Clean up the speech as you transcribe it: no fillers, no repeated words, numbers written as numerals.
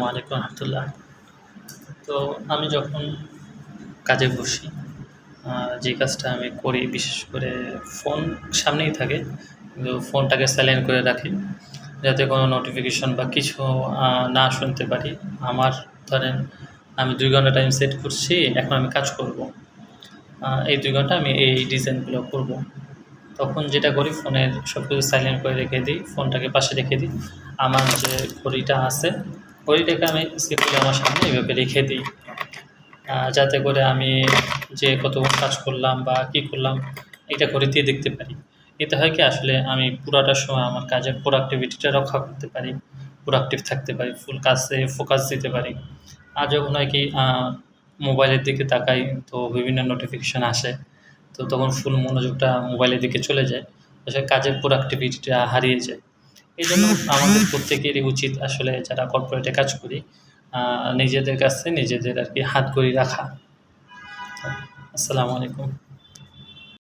ওয়ালাইকুম রহমতুল্লাহ। তো আমি যখন কাজে বসি, যে কাজটা আমি করি বিশেষ করে ফোন সামনেই থাকে, কিন্তু ফোনটাকে সাইলেন্ট করে রাখি যাতে কোনো নোটিফিকেশন বা কিছু না শুনতে পারি। আমার ধরেন আমি 2 ঘন্টা টাইম সেট করছি, এখন আমি কাজ করব। এই 2 ঘন্টা আমি এই ডিজাইনগুলো করব। তখন যেটা করি ফোনের সব কিছু সাইলেন্ট করে রেখে দিই, ফোনটাকে পাশে রেখে দিই। আমার যে ঘড়িটা আছে, ঘড়িটাকে আমি সিম্পলি আমার সামনে এভাবে রেখে দিই, যাতে করে আমি যে কতক্ষণ কাজ করলাম বা কী করলাম এটা ঘড়িতেই দেখতে পারি। এতে হয় কি আসলে আমি পুরাটা সময় আমার কাজের প্রোডাক্টিভিটিটা রক্ষা করতে পারি, প্রোডাক্টিভ থাকতে পারি, ফুল কাজে ফোকাস দিতে পারি। আর যখন হয় কি মোবাইলের দিকে তাকাই তো বিভিন্ন নোটিফিকেশান আসে, তো তখন ফুল মনোযোগটা মোবাইলের দিকে চলে যায়, আসলে কাজের প্রোডাক্টিভিটিটা হারিয়ে যায়। এই জন্য আমাদের প্রত্যেকেরই উচিত আসলে যারা কর্পোরেটে কাজ করি নিজেদের কাছে নিজেদের আর কি হাতঘড়ি রাখা। আসসালামু আলাইকুম।